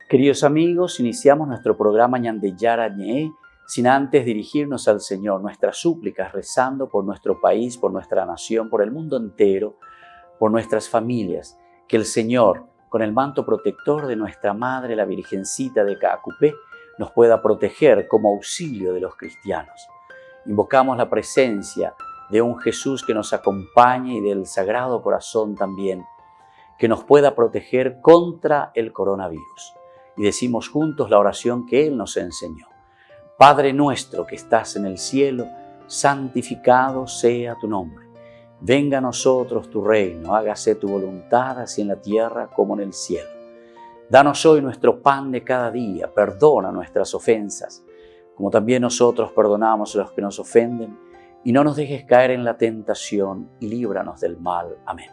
Queridos amigos, iniciamos nuestro programa Ñande Yara Ñe sin antes dirigirnos al Señor, nuestras súplicas, rezando por nuestro país, por nuestra nación, por el mundo entero, por nuestras familias. Que el Señor, con el manto protector de nuestra Madre, la Virgencita de Caacupé, nos pueda proteger como auxilio de los cristianos. Invocamos la presencia de un Jesús que nos acompañe y del Sagrado Corazón también, que nos pueda proteger contra el coronavirus. Y decimos juntos la oración que Él nos enseñó. Padre nuestro que estás en el cielo, santificado sea tu nombre. Venga a nosotros tu reino, hágase tu voluntad así en la tierra como en el cielo. Danos hoy nuestro pan de cada día, perdona nuestras ofensas, como también nosotros perdonamos a los que nos ofenden, y no nos dejes caer en la tentación y líbranos del mal. Amén.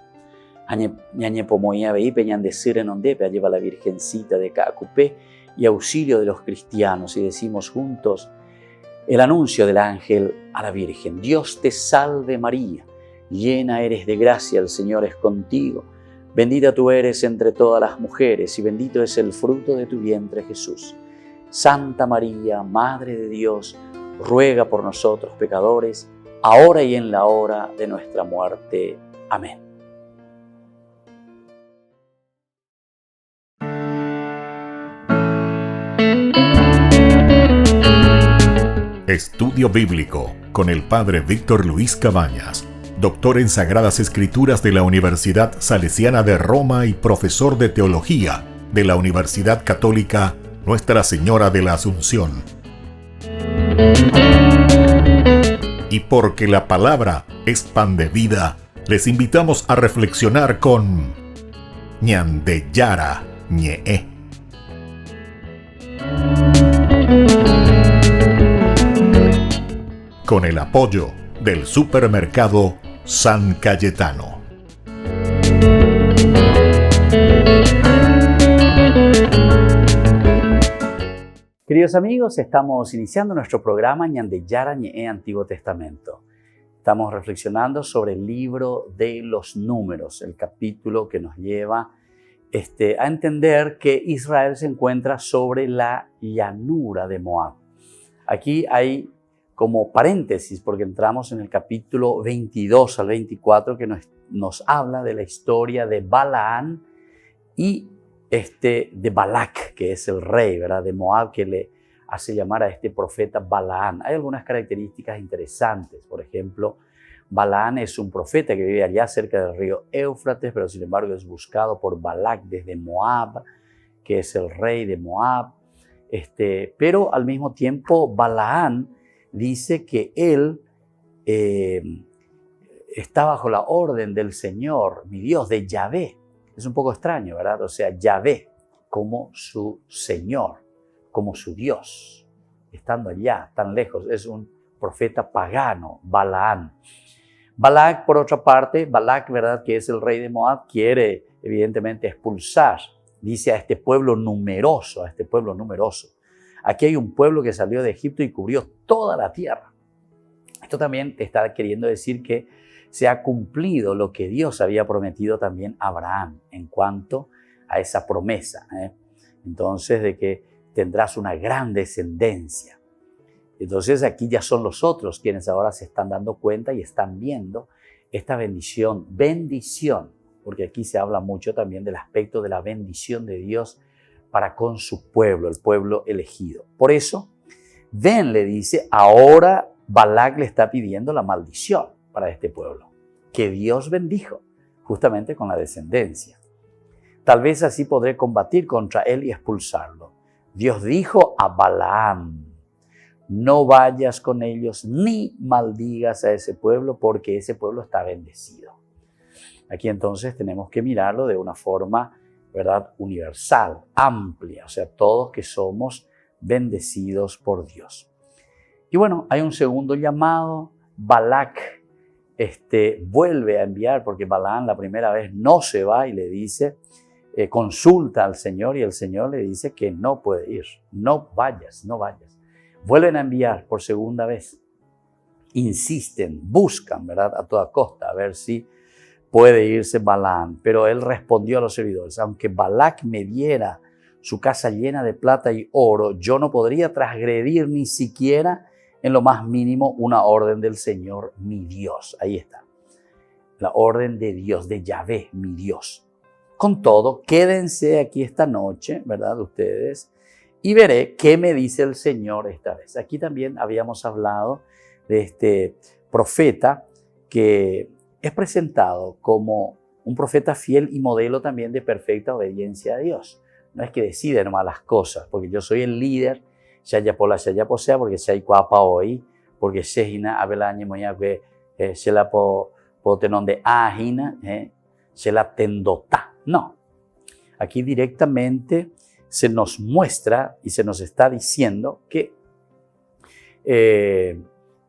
Ñañe pomoía veí peñan decir en ondepe, lleva la Virgencita de Caacupé y auxilio de los cristianos, y decimos juntos el anuncio del ángel a la Virgen. Dios te salve María, llena eres de gracia, el Señor es contigo. Bendita tú eres entre todas las mujeres y bendito es el fruto de tu vientre Jesús. Santa María, Madre de Dios, ruega por nosotros pecadores, ahora y en la hora de nuestra muerte. Amén. Estudio Bíblico con el Padre Víctor Luis Cabañas, doctor en Sagradas Escrituras de la Universidad Salesiana de Roma y profesor de Teología de la Universidad Católica Nuestra Señora de la Asunción. Y porque la palabra es pan de vida, les invitamos a reflexionar con Ñande Yara Ñe. Con el apoyo del supermercado San Cayetano. Queridos amigos, estamos iniciando nuestro programa Ñande Yara Ñe Antiguo Testamento. Estamos reflexionando sobre el libro de los Números, el capítulo que nos lleva a entender que Israel se encuentra sobre la llanura de Moab. Aquí hay como paréntesis, porque entramos en el capítulo 22 al 24, que nos habla de la historia de Balaán y de Balac, que es el rey, ¿verdad?, de Moab, que le hace llamar a este profeta Balaán. Hay algunas características interesantes. Por ejemplo, Balaán es un profeta que vive allá cerca del río Éufrates, pero sin embargo es buscado por Balac desde Moab, que es el rey de Moab. Pero al mismo tiempo Balaán dice que él está bajo la orden del Señor, mi Dios, de Yahvé. Es un poco extraño, ¿verdad? O sea, Yahvé como su Señor, como su Dios, estando allá, tan lejos. Es un profeta pagano, Balaán. Balac, por otra parte, Balac, ¿verdad?, que es el rey de Moab, quiere evidentemente expulsar, dice, a este pueblo numeroso, Aquí hay un pueblo que salió de Egipto y cubrió toda la tierra. Esto también está queriendo decir que se ha cumplido lo que Dios había prometido también a Abraham en cuanto a esa promesa. Entonces, de que tendrás una gran descendencia. Entonces, aquí ya son los otros quienes ahora se están dando cuenta y están viendo esta bendición, porque aquí se habla mucho también del aspecto de la bendición de Dios para con su pueblo, el pueblo elegido. Por eso, ven, le dice, ahora Balac le está pidiendo la maldición para este pueblo, que Dios bendijo, justamente con la descendencia. Tal vez así podré combatir contra él y expulsarlo. Dios dijo a Balaam, no vayas con ellos ni maldigas a ese pueblo, porque ese pueblo está bendecido. Aquí entonces tenemos que mirarlo de una forma, ¿verdad?, universal, amplia, o sea, todos que somos bendecidos por Dios. Y bueno, hay un segundo llamado. Balac vuelve a enviar, porque Balaam la primera vez no se va y le dice, consulta al Señor, y el Señor le dice que no puede ir, no vayas. Vuelven a enviar por segunda vez, insisten, buscan, ¿verdad?, a toda costa, a ver si puede irse Balaam, pero él respondió a los servidores, aunque Balac me diera su casa llena de plata y oro, yo no podría transgredir ni siquiera en lo más mínimo una orden del Señor, mi Dios. Ahí está. La orden de Dios, de Yahvé, mi Dios. Con todo, quédense aquí esta noche, ¿verdad? Ustedes, y veré qué me dice el Señor esta vez. Aquí también habíamos hablado de este profeta que es presentado como un profeta fiel y modelo también de perfecta obediencia a Dios. No es que decide nomás las cosas, porque yo soy el líder, ya pola, ya posea, porque se hay cuapa hoy, porque Shehina, Abelañe, Moya, que se la tenon de Ahina, se la tendota. No. Aquí directamente se nos muestra y se nos está diciendo que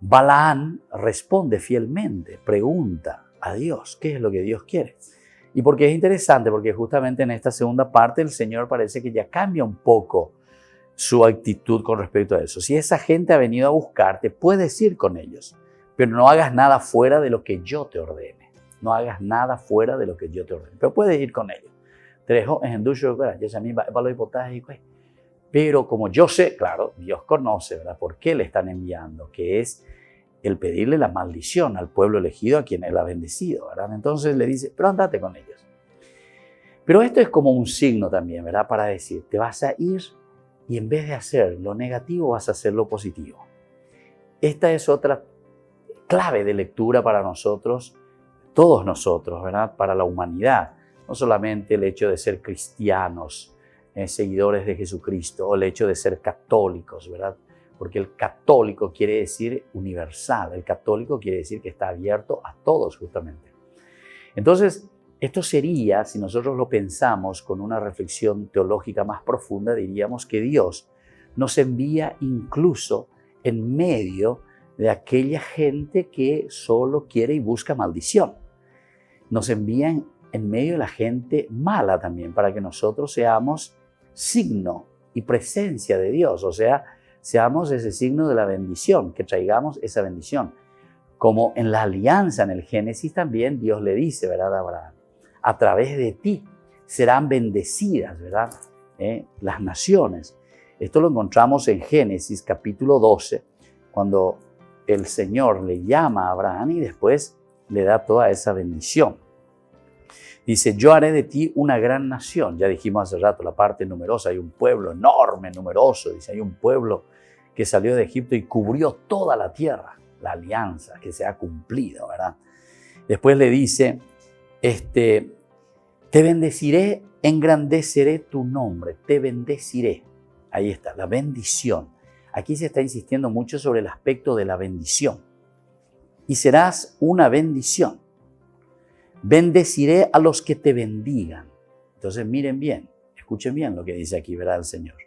Balaán responde fielmente, pregunta a Dios qué es lo que Dios quiere. Y porque es interesante, porque justamente en esta segunda parte el Señor parece que ya cambia un poco su actitud con respecto a eso. Si esa gente ha venido a buscarte, puedes ir con ellos, pero no hagas nada fuera de lo que yo te ordene. No hagas nada fuera de lo que yo te ordene, pero puedes ir con ellos. Pero como yo sé, claro, Dios conoce, ¿verdad? ¿Por qué le están enviando? Que es el pedirle la maldición al pueblo elegido a quien él ha bendecido, ¿verdad? Entonces le dice, pero andate con ellos. Pero esto es como un signo también, ¿verdad? Para decir, te vas a ir y en vez de hacer lo negativo, vas a hacer lo positivo. Esta es otra clave de lectura para nosotros, todos nosotros, ¿verdad? Para la humanidad. No solamente el hecho de ser cristianos, seguidores de Jesucristo, o el hecho de ser católicos, ¿verdad? Porque el católico quiere decir universal, el católico quiere decir que está abierto a todos justamente. Entonces, esto sería, si nosotros lo pensamos con una reflexión teológica más profunda, diríamos que Dios nos envía incluso en medio de aquella gente que solo quiere y busca maldición. Nos envían en medio de la gente mala también, para que nosotros seamos signo y presencia de Dios, o sea, seamos ese signo de la bendición, que traigamos esa bendición. Como en la alianza, en el Génesis también, Dios le dice, ¿verdad, a Abraham? A través de ti serán bendecidas, ¿verdad? Las naciones. Esto lo encontramos en Génesis capítulo 12, cuando el Señor le llama a Abraham y después le da toda esa bendición. Dice, yo haré de ti una gran nación. Ya dijimos hace rato la parte numerosa. Hay un pueblo enorme, numeroso. Dice, hay un pueblo que salió de Egipto y cubrió toda la tierra. La alianza que se ha cumplido, ¿verdad? Después le dice, te bendeciré, engrandeceré tu nombre. Te bendeciré. Ahí está, la bendición. Aquí se está insistiendo mucho sobre el aspecto de la bendición. Y serás una bendición. Bendeciré a los que te bendigan. Entonces miren bien, escuchen bien lo que dice aquí, ¿verdad? El Señor.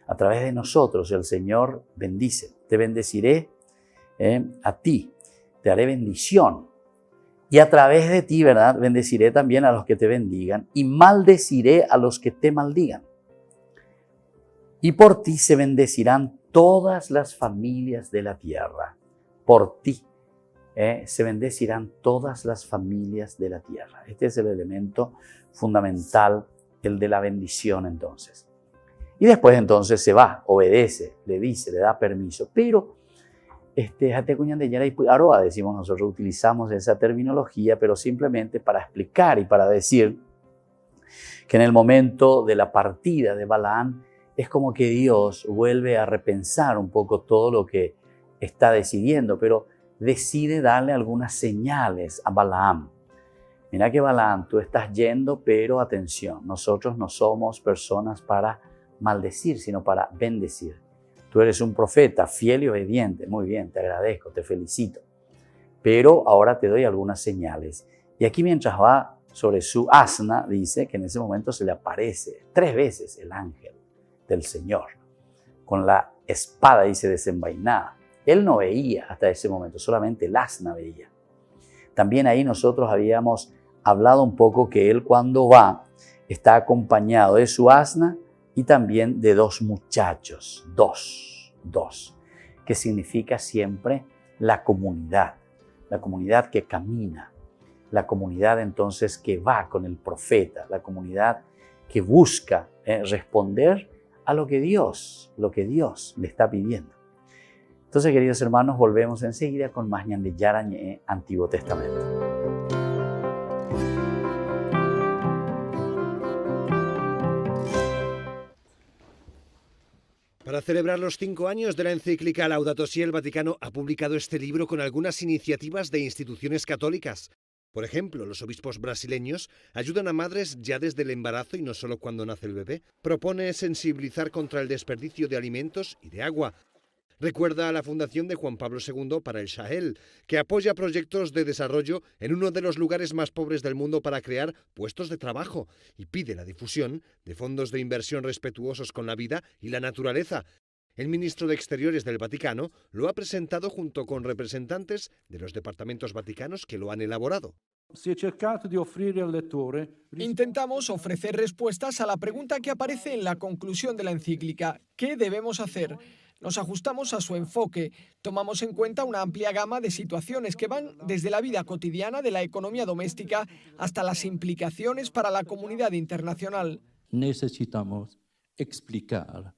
A través de nosotros el Señor bendice. Te bendeciré a ti, te haré bendición. Y a través de ti, ¿verdad? Bendeciré también a los que te bendigan y maldeciré a los que te maldigan. Y por ti se bendecirán todas las familias de la tierra. Por ti. Se bendecirán todas las familias de la tierra. Este es el elemento fundamental, el de la bendición entonces. Y después entonces se va, obedece, le dice, le da permiso. Pero, decimos nosotros, utilizamos esa terminología, pero simplemente para explicar y para decir que en el momento de la partida de Balaán, es como que Dios vuelve a repensar un poco todo lo que está decidiendo, pero decide darle algunas señales a Balaam. Mira que Balaam, tú estás yendo, pero atención, nosotros no somos personas para maldecir, sino para bendecir. Tú eres un profeta fiel y obediente, muy bien, te agradezco, te felicito. Pero ahora te doy algunas señales. Y aquí mientras va sobre su asna, dice que en ese momento se le aparece 3 veces el ángel del Señor, con la espada, dice, desenvainada. Él no veía hasta ese momento, solamente el asna veía. También ahí nosotros habíamos hablado un poco que él cuando va está acompañado de su asna y también de 2 muchachos, dos, que significa siempre la comunidad que camina, la comunidad entonces que va con el profeta, la comunidad que busca responder a lo que Dios le está pidiendo. Entonces, queridos hermanos, volvemos enseguida con más Ñande Yarañe, Antiguo Testamento. Para celebrar los 5 años de la encíclica Laudato Si, el Vaticano ha publicado este libro con algunas iniciativas de instituciones católicas. Por ejemplo, los obispos brasileños ayudan a madres ya desde el embarazo y no solo cuando nace el bebé. Propone sensibilizar contra el desperdicio de alimentos y de agua. Recuerda a la Fundación de Juan Pablo II para el Sahel, que apoya proyectos de desarrollo en uno de los lugares más pobres del mundo para crear puestos de trabajo, y pide la difusión de fondos de inversión respetuosos con la vida y la naturaleza. El ministro de Exteriores del Vaticano lo ha presentado junto con representantes de los departamentos vaticanos que lo han elaborado. Intentamos ofrecer respuestas a la pregunta que aparece en la conclusión de la encíclica: ¿qué debemos hacer? Nos ajustamos a su enfoque, tomamos en cuenta una amplia gama de situaciones que van desde la vida cotidiana de la economía doméstica hasta las implicaciones para la comunidad internacional. Necesitamos explicar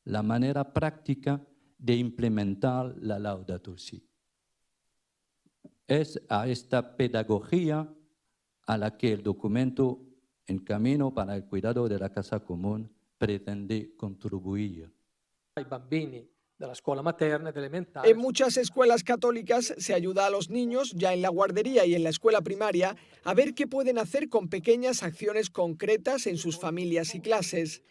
la manera práctica de implementar la Laudato Si. Es a esta pedagogía a la que el documento En Camino para el Cuidado de la Casa Común pretende contribuir. En muchas escuelas católicas se ayuda a los niños, ya en la guardería y en la escuela primaria, a ver qué pueden hacer con pequeñas acciones concretas en sus familias y clases.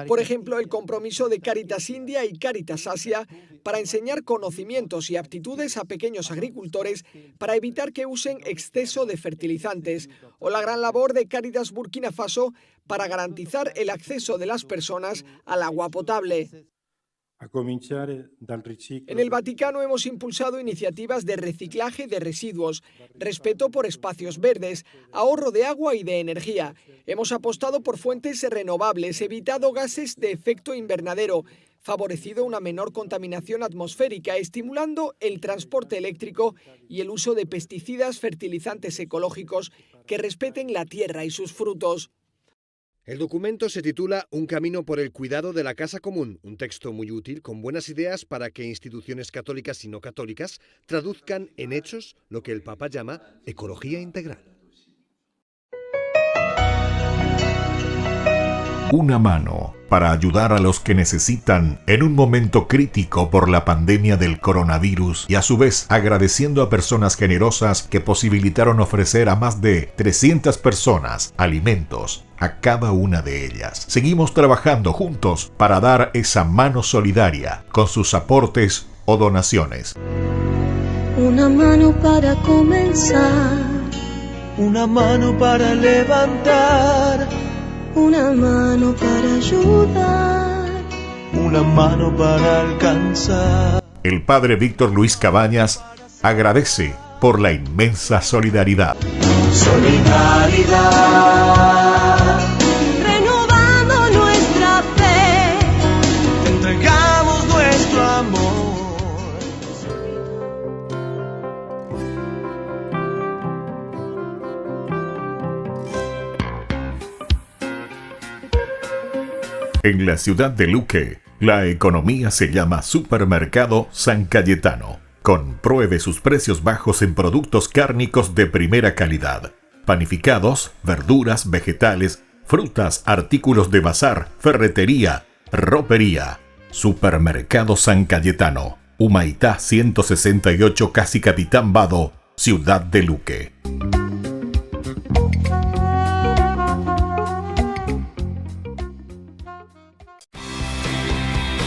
Por ejemplo, el compromiso de Caritas India y Caritas Asia para enseñar conocimientos y aptitudes a pequeños agricultores para evitar que usen exceso de fertilizantes, o la gran labor de Caritas Burkina Faso para garantizar el acceso de las personas al agua potable. En el Vaticano hemos impulsado iniciativas de reciclaje de residuos, respeto por espacios verdes, ahorro de agua y de energía. Hemos apostado por fuentes renovables, evitado gases de efecto invernadero, favorecido una menor contaminación atmosférica, estimulando el transporte eléctrico y el uso de pesticidas, fertilizantes ecológicos que respeten la tierra y sus frutos. El documento se titula Un camino por el cuidado de la casa común, un texto muy útil con buenas ideas para que instituciones católicas y no católicas traduzcan en hechos lo que el Papa llama ecología integral. Una mano para ayudar a los que necesitan en un momento crítico por la pandemia del coronavirus, y a su vez agradeciendo a personas generosas que posibilitaron ofrecer a más de 300 personas alimentos a cada una de ellas. Seguimos trabajando juntos para dar esa mano solidaria con sus aportes o donaciones. Una mano para comenzar, una mano para levantar, una mano para ayudar, una mano para alcanzar. El padre Víctor Luis Cabañas agradece por la inmensa solidaridad. Solidaridad, renovando nuestra fe, te entregamos nuestro amor. En la ciudad de Luque, la economía se llama Supermercado San Cayetano. Compruebe sus precios bajos en productos cárnicos de primera calidad. Panificados, verduras, vegetales, frutas, artículos de bazar, ferretería, ropería. Supermercado San Cayetano, Humaitá 168, Casi Capitán Vado, ciudad de Luque.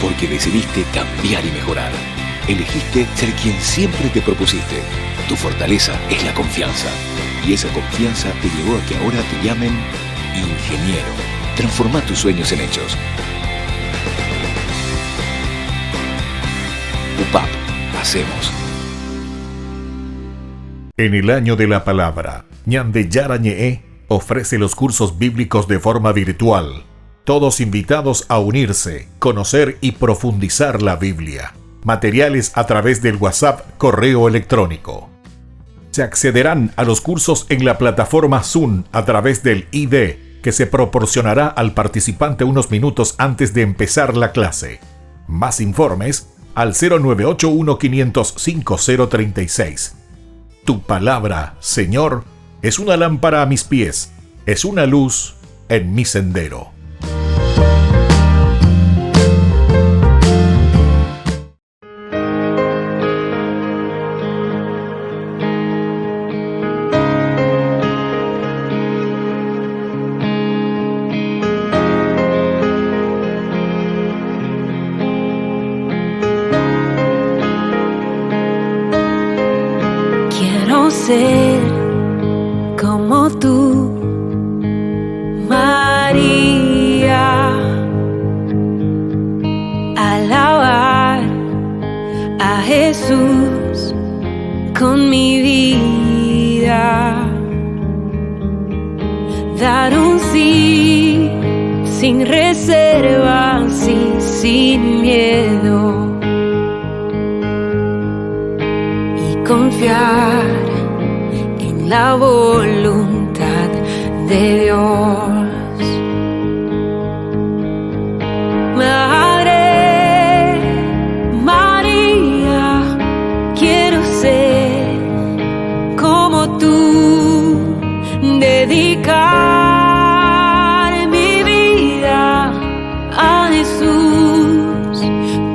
Porque decidiste cambiar y mejorar. Elegiste ser quien siempre te propusiste. Tu fortaleza es la confianza. Y esa confianza te llevó a que ahora te llamen ingeniero. Transforma tus sueños en hechos. UPAP. Hacemos. En el año de la palabra, Ñande Yarañe ofrece los cursos bíblicos de forma virtual. Todos invitados a unirse, conocer y profundizar la Biblia. Materiales a través del WhatsApp, correo electrónico. se accederán a los cursos en la plataforma Zoom a través del ID que se proporcionará al participante unos minutos antes de empezar la clase. Más informes al 0981-500-5036. Tu palabra, Señor, es una lámpara a mis pies, es una luz en mi sendero. Ser como tú, María, alabar a Jesús con mi vida, dar un sí sin reservas y sin miedo, y confiar la voluntad de Dios. Madre María, quiero ser como tú, dedicar mi vida a Jesús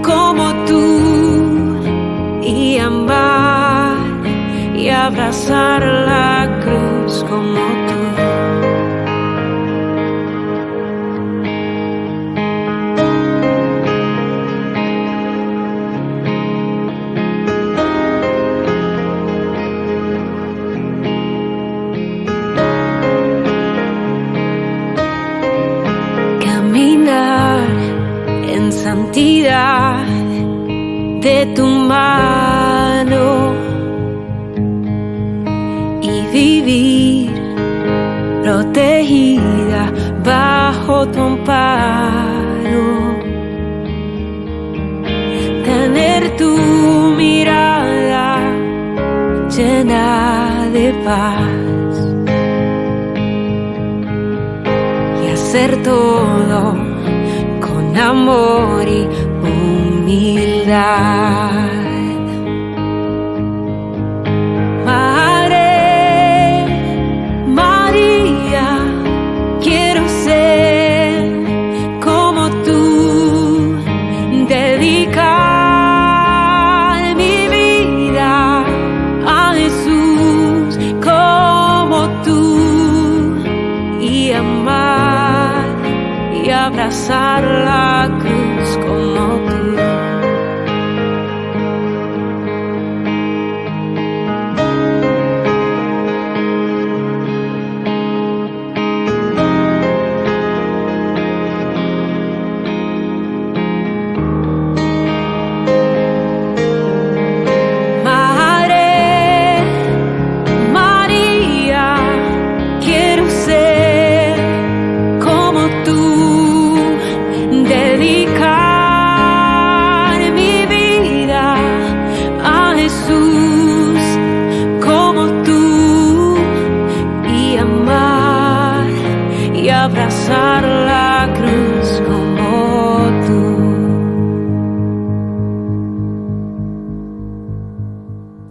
como tú, y amar y abrazar la cruz como tú. Caminar en santidad de tu mano, vivir protegida bajo tu amparo, tener tu mirada llena de paz y hacer todo con amor y humildad. Abrazar la cruz como tú. Abrazar la cruz como tú.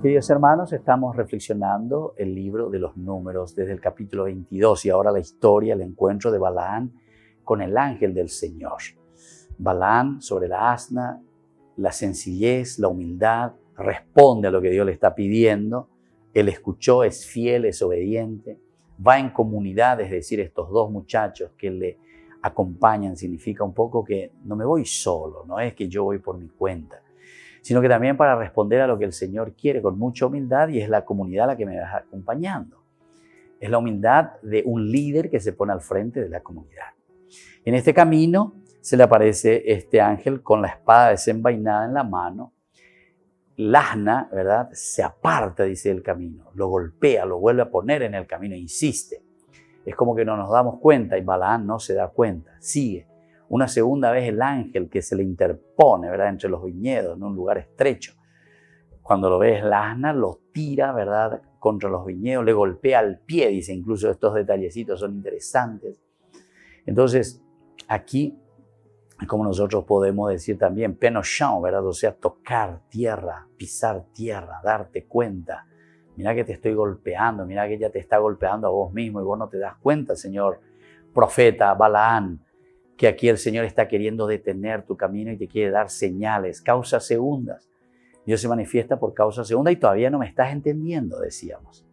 Queridos hermanos, estamos reflexionando el libro de los Números desde el capítulo 22 y ahora la historia, el encuentro de Balaán con el ángel del Señor. Balaán sobre la asna, la sencillez, la humildad, responde a lo que Dios le está pidiendo. Él escuchó, es fiel, es obediente. Va en comunidad, es decir, estos dos muchachos que le acompañan significa un poco que no me voy solo, no es que yo voy por mi cuenta, sino que también para responder a lo que el Señor quiere con mucha humildad, y es la comunidad la que me va acompañando. Es la humildad de un líder que se pone al frente de la comunidad. En este camino se le aparece este ángel con la espada desenvainada en la mano. El asna, ¿verdad?, se aparta, dice, del camino, lo golpea, lo vuelve a poner en el camino, insiste. Es como que no nos damos cuenta y Balaán no se da cuenta, sigue. Una segunda vez el ángel que se le interpone, ¿verdad?, entre los viñedos, en un lugar estrecho. Cuando lo ve el asna, lo tira, ¿verdad?, contra los viñedos, le golpea al pie, dice, incluso estos detallecitos son interesantes. Entonces, aquí, como nosotros podemos decir también, penochant, ¿verdad? O sea, tocar tierra, pisar tierra, darte cuenta. Mira que te estoy golpeando, mira que ella te está golpeando a vos mismo y vos no te das cuenta, señor profeta Balaam, que aquí el Señor está queriendo detener tu camino y te quiere dar señales, causas segundas. Dios se manifiesta por causa segunda y todavía no me estás entendiendo, decíamos.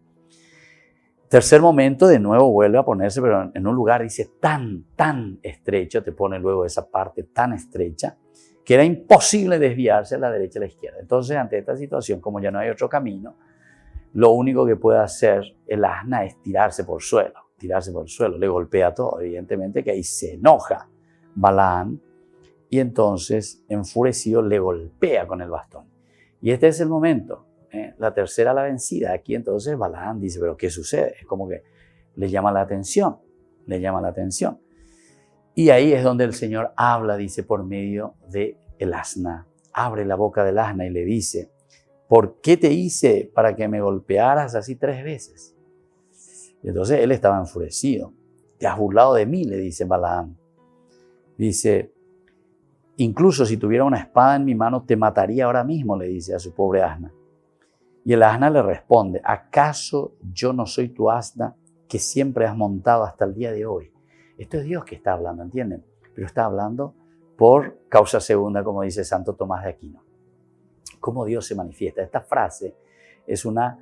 Tercer momento, de nuevo vuelve a ponerse, pero en un lugar, dice, tan estrecho, te pone luego esa parte tan estrecha, que era imposible desviarse a la derecha y a la izquierda. Entonces, ante esta situación, como ya no hay otro camino, lo único que puede hacer el asna es tirarse por el suelo, le golpea todo, evidentemente que ahí se enoja Balaam y entonces, enfurecido, le golpea con el bastón. Y este es el momento, la tercera la vencida. Aquí entonces Balaam dice, pero ¿qué sucede? Es como que le llama la atención. Y ahí es donde el Señor habla, dice, por medio del asna. Abre la boca del asna y le dice, ¿por qué te hice para que me golpearas así 3 veces? Y entonces él estaba enfurecido. Te has burlado de mí, le dice Balaam. Dice, incluso si tuviera una espada en mi mano, te mataría ahora mismo, le dice a su pobre asna. Y el asna le responde, ¿acaso yo no soy tu asna que siempre has montado hasta el día de hoy? Esto es Dios que está hablando, ¿entienden? Pero está hablando por causa segunda, como dice Santo Tomás de Aquino. ¿Cómo Dios se manifiesta? Esta frase es una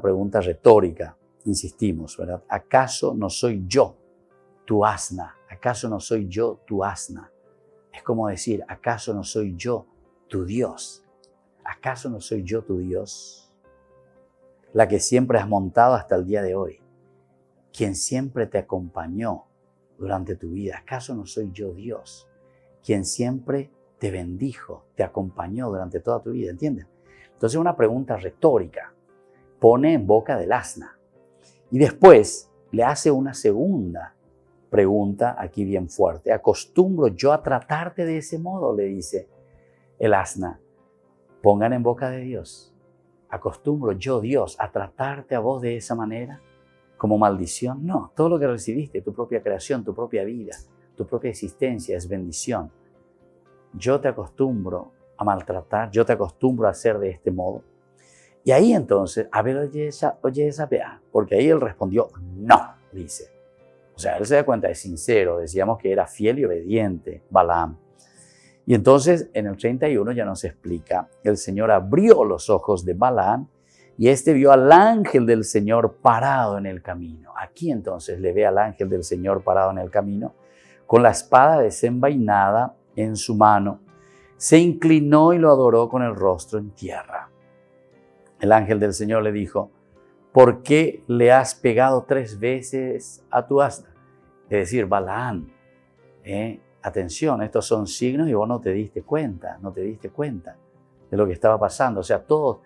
pregunta retórica, insistimos, ¿verdad? ¿Acaso no soy yo tu asna? ¿Acaso no soy yo tu asna? Es como decir, ¿acaso no soy yo tu Dios? ¿Acaso no soy yo tu Dios? La que siempre has montado hasta el día de hoy, quien siempre te acompañó durante tu vida. ¿Acaso no soy yo Dios, quien siempre te bendijo, te acompañó durante toda tu vida? ¿Entienden? Entonces una pregunta retórica pone en boca del asna. Y después le hace una segunda pregunta aquí bien fuerte. ¿Acostumbro yo a tratarte de ese modo?, le dice el asna. Pongan en boca de Dios. ¿Acostumbro yo, Dios, a tratarte a vos de esa manera? ¿Como maldición? No, todo lo que recibiste, tu propia creación, tu propia vida, tu propia existencia es bendición. Yo te acostumbro a maltratar, yo te acostumbro a hacer de este modo. Y ahí entonces, a ver, oye esa vea, porque ahí él respondió, no, dice. O sea, él se da cuenta, es sincero, decíamos que era fiel y obediente, Balaam. Y entonces, en el 31 ya nos explica, el Señor abrió los ojos de Balaam y éste vio al ángel del Señor parado en el camino. Aquí entonces le ve al ángel del Señor parado en el camino, con la espada desenvainada en su mano. Se inclinó y lo adoró con el rostro en tierra. El ángel del Señor le dijo, ¿por qué le has pegado 3 veces a tu asna? Es decir, Balaam, atención, estos son signos y vos no te diste cuenta de lo que estaba pasando. O sea, todos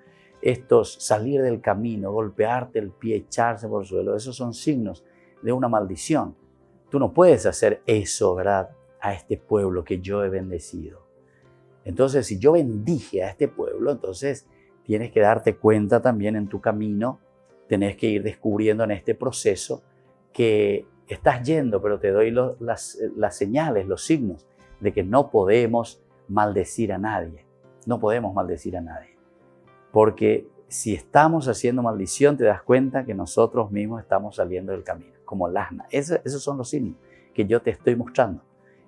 estos salir del camino, golpearte el pie, echarse por el suelo, esos son signos de una maldición. Tú no puedes hacer eso, ¿verdad?, a este pueblo que yo he bendecido. Entonces, si yo bendije a este pueblo, entonces tienes que darte cuenta también en tu camino, tenés que ir descubriendo en este proceso que estás yendo, pero te doy las señales, los signos de que no podemos maldecir a nadie. No podemos maldecir a nadie. Porque si estamos haciendo maldición, te das cuenta que nosotros mismos estamos saliendo del camino, como el asna. Esos son los signos que yo te estoy mostrando.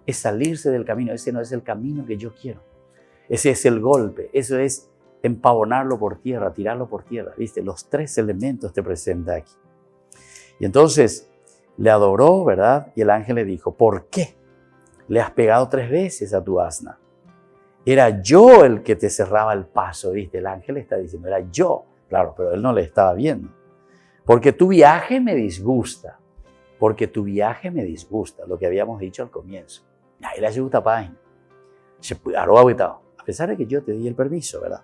Es salirse del camino. Ese no es el camino que yo quiero. Ese es el golpe. Eso es empavonarlo por tierra, tirarlo por tierra. ¿Viste? Los 3 elementos te presenta aquí. Y entonces le adoró, ¿verdad? Y el ángel le dijo, ¿por qué le has pegado 3 veces a tu asna? Era yo el que te cerraba el paso, ¿viste? El ángel está diciendo, era yo. Claro, pero él no le estaba viendo. Porque tu viaje me disgusta. Porque tu viaje me disgusta, lo que habíamos dicho al comienzo. Ahí la gusta página. A pesar de que yo te di el permiso, ¿verdad?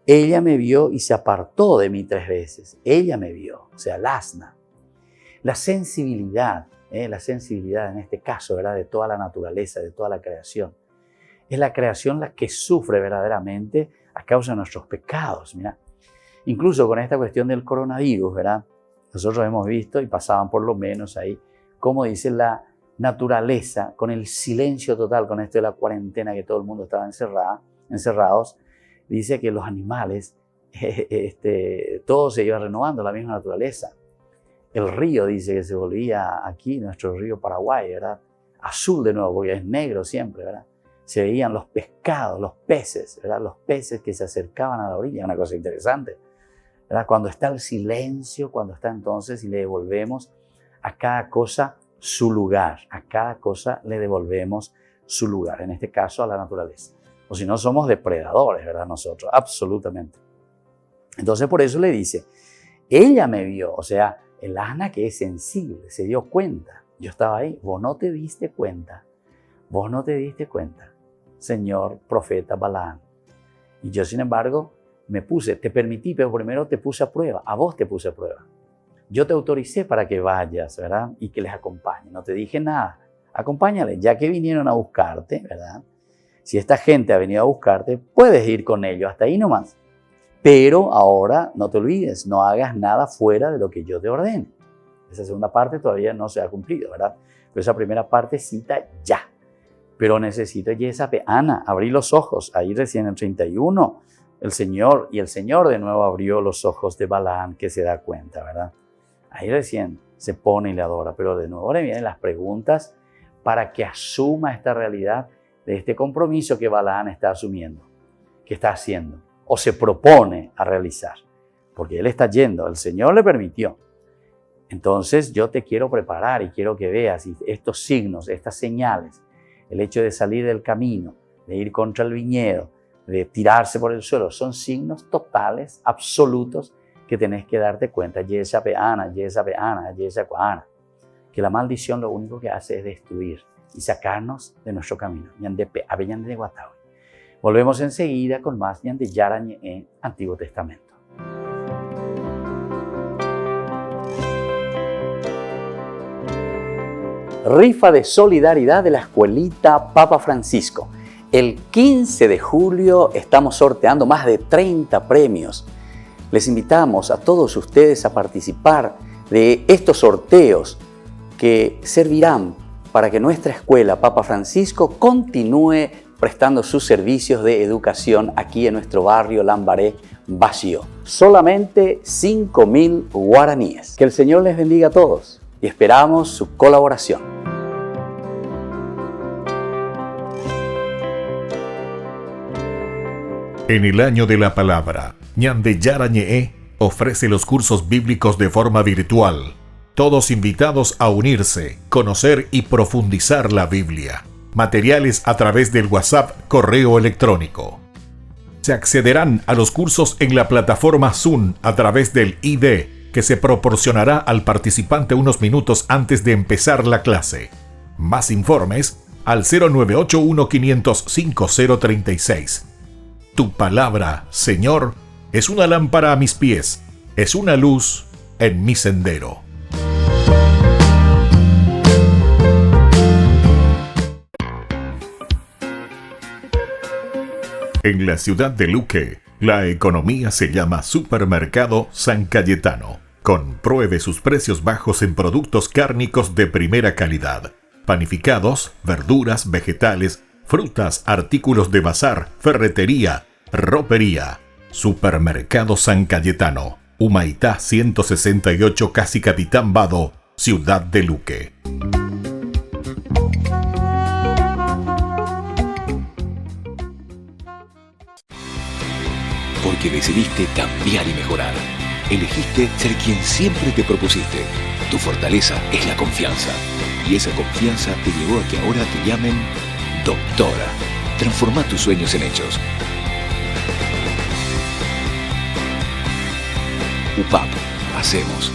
Ella me vio y se apartó de mí 3 veces. Ella me vio, o sea, el asna. La sensibilidad en este caso, ¿verdad?, de toda la naturaleza, de toda la creación. Es la creación la que sufre verdaderamente a causa de nuestros pecados. Mira. Incluso con esta cuestión del coronavirus, ¿verdad? Nosotros hemos visto, y pasaban por lo menos ahí, cómo dice la naturaleza, con el silencio total, con esto de la cuarentena, que todo el mundo estaba encerrados, dice que los animales, todo se iba renovando, la misma naturaleza. El río dice que se volvía aquí, nuestro río Paraguay, ¿verdad? Azul de nuevo, porque es negro siempre, ¿verdad? Se veían los pescados, los peces, ¿verdad? Los peces que se acercaban a la orilla, una cosa interesante, ¿verdad? Cuando está el silencio, cuando está entonces y le devolvemos a cada cosa su lugar, a cada cosa le devolvemos su lugar, en este caso a la naturaleza. O si no, somos depredadores, ¿verdad? Nosotros, absolutamente. Entonces por eso le dice, ella me vio, o sea, el Ana que es sensible, se dio cuenta. Yo estaba ahí, vos no te diste cuenta, señor profeta Balaam. Y yo, sin embargo, me puse, te permití, pero primero te puse a prueba, a vos te puse a prueba. Yo te autoricé para que vayas, ¿verdad? Y que les acompañe. No te dije nada. Acompáñales, ya que vinieron a buscarte, ¿verdad? Si esta gente ha venido a buscarte, puedes ir con ellos, hasta ahí nomás. Pero ahora no te olvides, no hagas nada fuera de lo que yo te ordeno. Esa segunda parte todavía no se ha cumplido, ¿verdad? Pero esa primera parte cita ya. Pero necesito Yesape. Ana, abrí los ojos. Ahí recién en el 31, el Señor de nuevo abrió los ojos de Balaam, que se da cuenta, ¿verdad? Ahí recién se pone y le adora. Pero de nuevo le vienen las preguntas para que asuma esta realidad de este compromiso que Balaam está asumiendo, que está haciendo, o se propone a realizar. Porque él está yendo, el Señor le permitió. Entonces yo te quiero preparar y quiero que veas estos signos, estas señales, el hecho de salir del camino, de ir contra el viñedo, de tirarse por el suelo, son signos totales, absolutos, que tenés que darte cuenta. Que la maldición lo único que hace es destruir y sacarnos de nuestro camino. Volvemos enseguida con más Ñande Yarañe en Antiguo Testamento. Rifa de solidaridad de la escuelita Papa Francisco. El 15 de julio estamos sorteando más de 30 premios. Les invitamos a todos ustedes a participar de estos sorteos que servirán para que nuestra escuela Papa Francisco continúe prestando sus servicios de educación aquí en nuestro barrio Lambaré Vacío. Solamente 5.000 guaraníes. Que el Señor les bendiga a todos y esperamos su colaboración. En el año de la palabra, Ñande Yarañe ofrece los cursos bíblicos de forma virtual. Todos invitados a unirse, conocer y profundizar la Biblia. Materiales a través del WhatsApp, correo electrónico. Se accederán a los cursos en la plataforma Zoom a través del ID, que se proporcionará al participante unos minutos antes de empezar la clase. Más informes al 0981-500-5036. Tu palabra, Señor, es una lámpara a mis pies, es una luz en mi sendero. En la ciudad de Luque, la economía se llama Supermercado San Cayetano. Compruebe sus precios bajos en productos cárnicos de primera calidad. Panificados, verduras, vegetales, frutas, artículos de bazar, ferretería, ropería. Supermercado San Cayetano, Humaitá 168, Casi Capitán Vado, ciudad de Luque. Porque decidiste cambiar y mejorar. Elegiste ser quien siempre te propusiste. Tu fortaleza es la confianza. Y esa confianza te llevó a que ahora te llamen doctora. Transforma tus sueños en hechos. UPAP. Hacemos.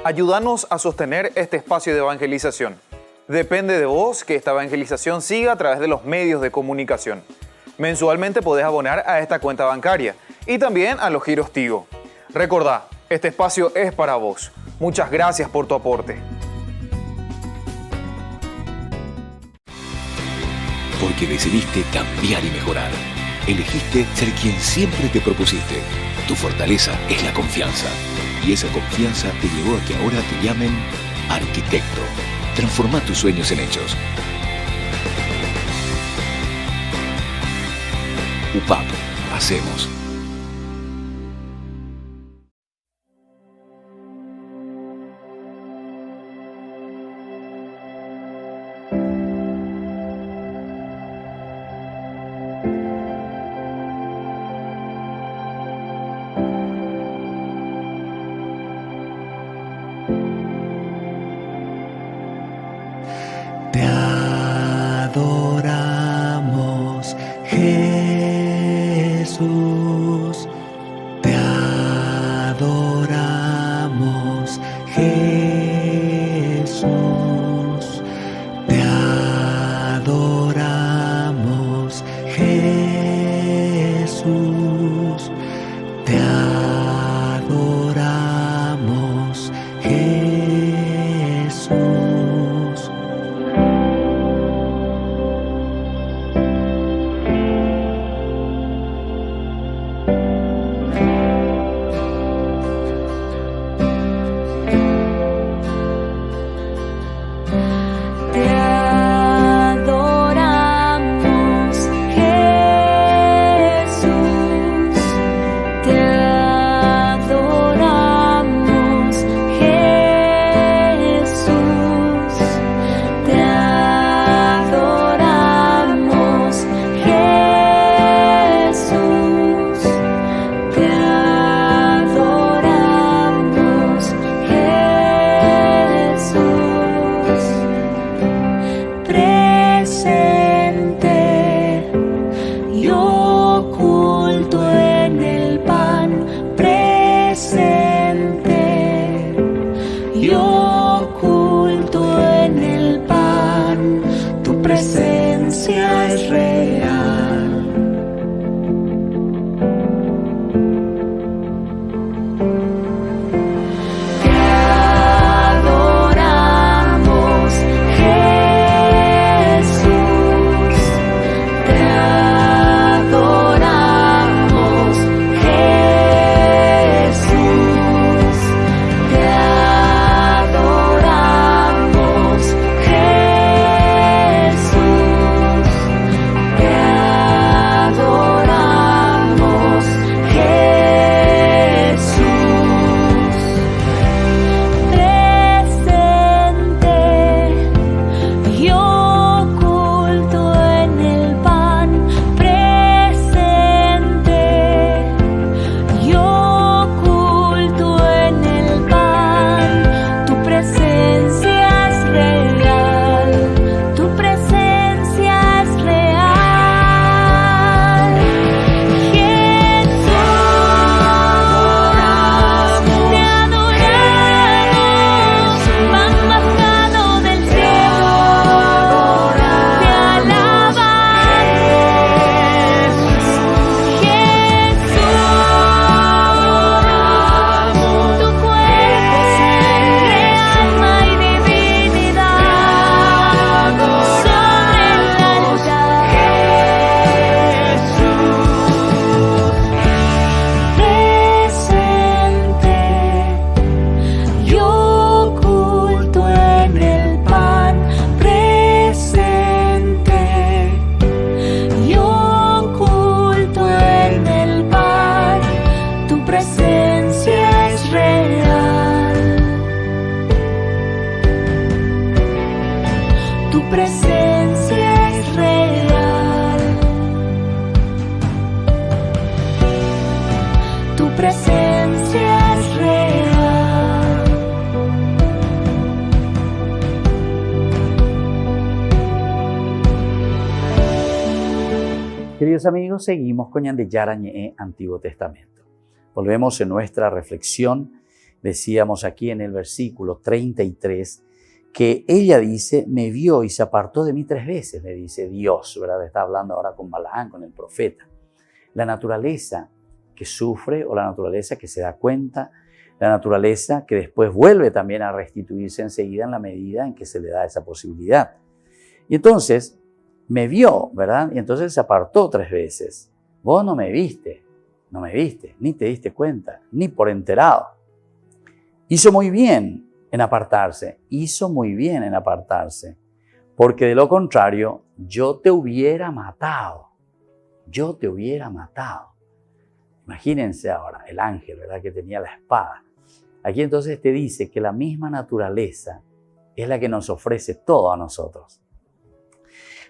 Ayúdanos a sostener este espacio de evangelización. Depende de vos que esta evangelización siga a través de los medios de comunicación. Mensualmente podés abonar a esta cuenta bancaria y también a los giros Tigo. Recordá, este espacio es para vos. Muchas gracias por tu aporte. Porque decidiste cambiar y mejorar. Elegiste ser quien siempre te propusiste. Tu fortaleza es la confianza. Y esa confianza te llevó a que ahora te llamen arquitecto. Transforma tus sueños en hechos. UPAP. Hacemos. Te adoramos, Jesús. Te adoramos, Jesús. Te adoramos, Jesús. Te adoramos, Jesús. Te adoramos, Jesús. Te adoramos, Jesús. Te adoramos, Jesús. Te adoramos, Jesús. Presente y oculto en el pan, presente y oculto en el pan, tu presencia es real. Te adoramos, Jesús. Te adoramos, Jesús. Te adoramos, Jesús. Te adoramos, Jesús. Presente y oculto en el pan, presente y oculto en el pan, tu presencia es real, tu presencia es real. Jesús, te adoramos, pan bajado del cielo, te alabamos. Jesús, tu cuerpo, sangre, alma y divinidad sobre el altar. Presente y oculto en el pan, presente y oculto en el pan, tu presencia es real, tu presencia es real, tu presencia es real. Queridos amigos, seguimos con Ñandeyara Ñe'e Antiguo Testamento. Volvemos en nuestra reflexión decíamos aquí en el versículo 33, que ella dice, me vio y se apartó de mí 3 veces, le dice Dios, ¿verdad? Está hablando ahora con Balaam, con el profeta. La naturaleza que sufre o la naturaleza que se da cuenta, la naturaleza que después vuelve también a restituirse enseguida en la medida en que se le da esa posibilidad. Y entonces me vio, ¿verdad? Y entonces se apartó 3 veces. Vos no me viste, ni te diste cuenta, ni por enterado. Hizo muy bien en apartarse, porque de lo contrario yo te hubiera matado. Imagínense ahora el ángel, ¿verdad? Que tenía la espada. Aquí entonces te dice que la misma naturaleza es la que nos ofrece todo a nosotros.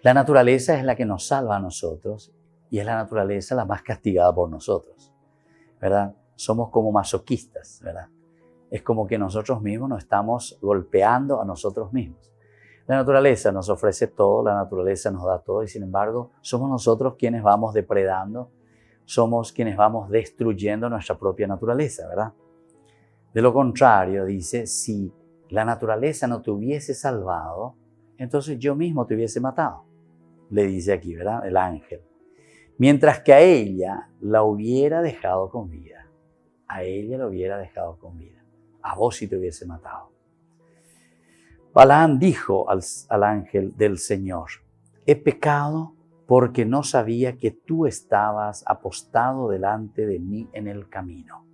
La naturaleza es la que nos salva a nosotros y es la naturaleza la más castigada por nosotros, ¿verdad? Somos como masoquistas, ¿verdad? Es como que nosotros mismos nos estamos golpeando a nosotros mismos. La naturaleza nos ofrece todo, la naturaleza nos da todo y sin embargo somos nosotros quienes vamos depredando, somos quienes vamos destruyendo nuestra propia naturaleza, ¿verdad? De lo contrario, dice, si la naturaleza no te hubiese salvado, entonces yo mismo te hubiese matado, le dice aquí, ¿verdad? El ángel. Mientras que a ella la hubiera dejado con vida. A vos sí te hubiese matado. Balaam dijo al ángel del Señor, he pecado porque no sabía que tú estabas apostado delante de mí en el camino.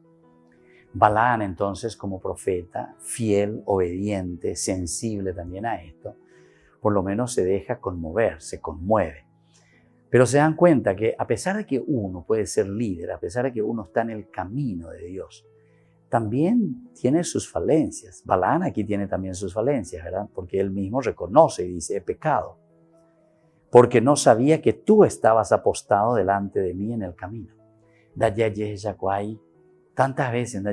Balaam entonces como profeta, fiel, obediente, sensible también a esto, por lo menos se deja conmover, se conmueve. Pero se dan cuenta que a pesar de que uno puede ser líder, a pesar de que uno está en el camino de Dios, también tiene sus falencias. Balaam aquí tiene también sus falencias, ¿verdad? Porque él mismo reconoce y dice, he pecado, porque no sabía que tú estabas apostado delante de mí en el camino. Tantas veces,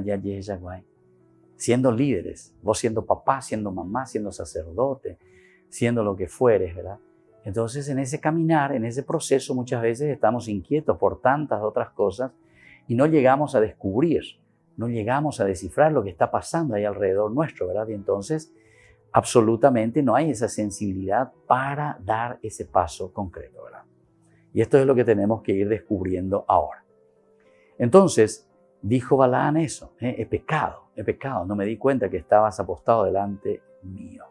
siendo líderes, vos siendo papá, siendo mamá, siendo sacerdote, siendo lo que fueres, ¿verdad? Entonces en ese caminar, en ese proceso muchas veces estamos inquietos por tantas otras cosas y no llegamos a descubrir, no llegamos a descifrar lo que está pasando ahí alrededor nuestro, ¿verdad? Y entonces absolutamente no hay esa sensibilidad para dar ese paso concreto, ¿verdad? Y esto es lo que tenemos que ir descubriendo ahora. Entonces dijo Balaam eso, he pecado, no me di cuenta que estabas apostado delante mío.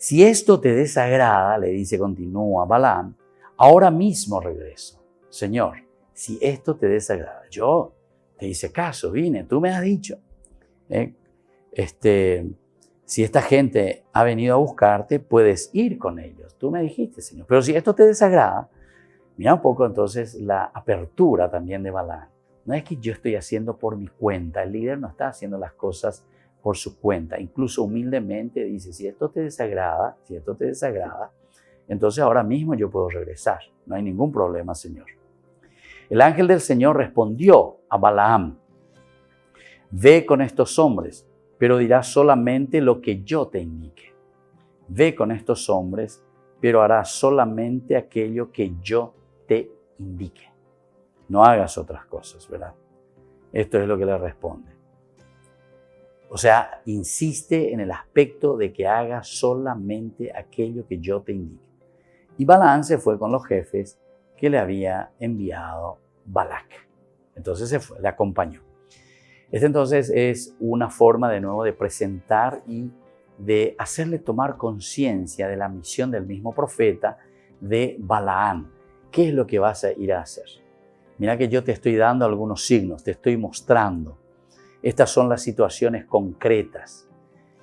Si esto te desagrada, le dice, continúa Balaam, ahora mismo regreso. Señor, si esto te desagrada, yo te hice caso, vine, tú me has dicho. Si esta gente ha venido a buscarte, puedes ir con ellos. Tú me dijiste, Señor. Pero si esto te desagrada, mira un poco entonces la apertura también de Balaam. No es que yo estoy haciendo por mi cuenta, el líder no está haciendo las cosas por su cuenta, incluso humildemente dice, si esto te desagrada, entonces ahora mismo yo puedo regresar, no hay ningún problema, Señor. El ángel del Señor respondió a Balaam, ve con estos hombres, pero dirás solamente lo que yo te indique. Ve con estos hombres, pero harás solamente aquello que yo te indique. No hagas otras cosas, ¿verdad? Esto es lo que le responde. O sea, insiste en el aspecto de que haga solamente aquello que yo te indique. Y Balaam se fue con los jefes que le había enviado Balac. Entonces se fue, le acompañó. Entonces es una forma de nuevo de presentar y de hacerle tomar conciencia de la misión del mismo profeta de Balaam. ¿Qué es lo que vas a ir a hacer? Mira que yo te estoy dando algunos signos, te estoy mostrando. Estas son las situaciones concretas.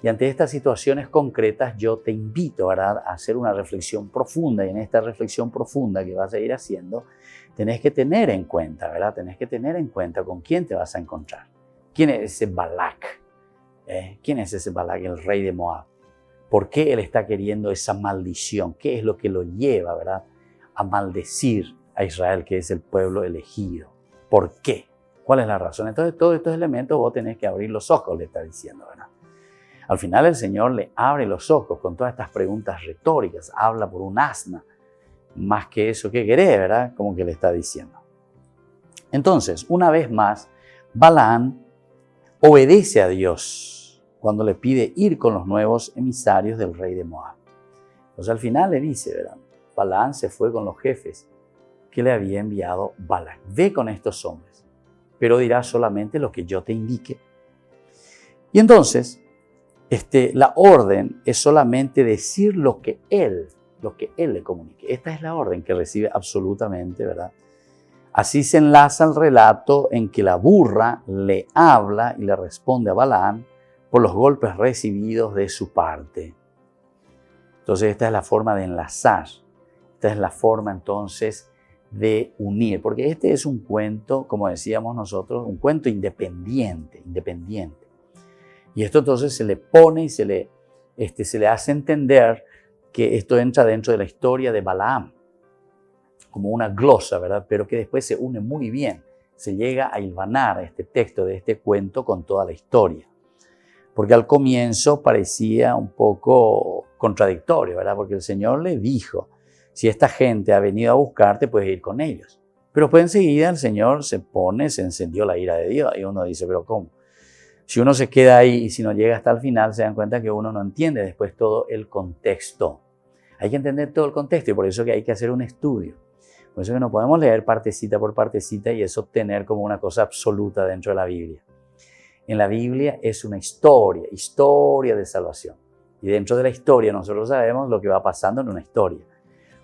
Y ante estas situaciones concretas yo te invito, ¿verdad?, a hacer una reflexión profunda. Y en esta reflexión profunda que vas a ir haciendo, tenés que tener en cuenta, ¿verdad? Tenés que tener en cuenta con quién te vas a encontrar. ¿Quién es ese Balac? ¿Quién es ese Balac, el rey de Moab? ¿Por qué él está queriendo esa maldición? ¿Qué es lo que lo lleva, ¿verdad?, a maldecir a Israel, que es el pueblo elegido? ¿Por qué? ¿Cuál es la razón? Entonces, todos estos elementos vos tenés que abrir los ojos, le está diciendo, ¿verdad? Al final el Señor le abre los ojos con todas estas preguntas retóricas. Habla por un asna. Más que eso, ¿qué querés, verdad? Como que le está diciendo. Entonces, una vez más, Balaam obedece a Dios cuando le pide ir con los nuevos emisarios del rey de Moab. Entonces al final le dice, ¿verdad? Balaam se fue con los jefes que le había enviado Balac. Ve con estos hombres, pero dirás solamente lo que yo te indique. Y entonces, la orden es solamente decir lo que él le comunique. Esta es la orden que recibe absolutamente, ¿verdad? Así se enlaza el relato en que la burra le habla y le responde a Balaam por los golpes recibidos de su parte. Entonces esta es la forma de enlazar. Esta es la forma entonces de unir. Porque este es un cuento, como decíamos nosotros, un cuento independiente. Y esto entonces se le pone y se le hace entender que esto entra dentro de la historia de Balaam, como una glosa, ¿verdad? Pero que después se une muy bien. Se llega a hilvanar este texto de este cuento con toda la historia. Porque al comienzo parecía un poco contradictorio, ¿verdad? Porque el Señor le dijo, si esta gente ha venido a buscarte, puedes ir con ellos. Pero pues enseguida el Señor se encendió la ira de Dios. Y uno dice, ¿pero cómo? Si uno se queda ahí y si no llega hasta el final, se dan cuenta que uno no entiende después todo el contexto. Hay que entender todo el contexto y por eso que hay que hacer un estudio. Por eso que no podemos leer partecita por partecita y eso tener como una cosa absoluta dentro de la Biblia. En la Biblia es una historia de salvación. Y dentro de la historia nosotros sabemos lo que va pasando en una historia.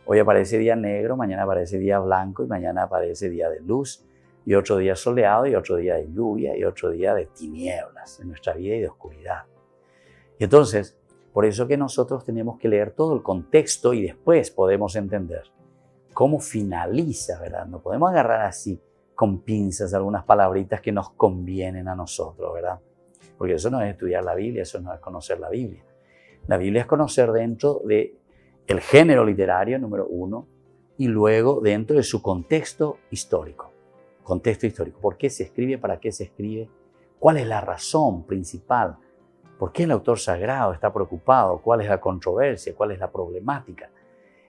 Hoy aparece día negro, mañana aparece día blanco y mañana aparece día de luz. Y otro día soleado y otro día de lluvia y otro día de tinieblas en nuestra vida y de oscuridad. Y entonces, por eso que nosotros tenemos que leer todo el contexto y después podemos entender cómo finaliza, ¿verdad? No podemos agarrar así con pinzas algunas palabritas que nos convienen a nosotros, ¿verdad? Porque eso no es estudiar la Biblia, eso no es conocer la Biblia. La Biblia es conocer dentro del género literario, número uno, y luego dentro de su contexto histórico. Contexto histórico. ¿Por qué se escribe? ¿Para qué se escribe? ¿Cuál es la razón principal? ¿Por qué el autor sagrado está preocupado? ¿Cuál es la controversia? ¿Cuál es la problemática?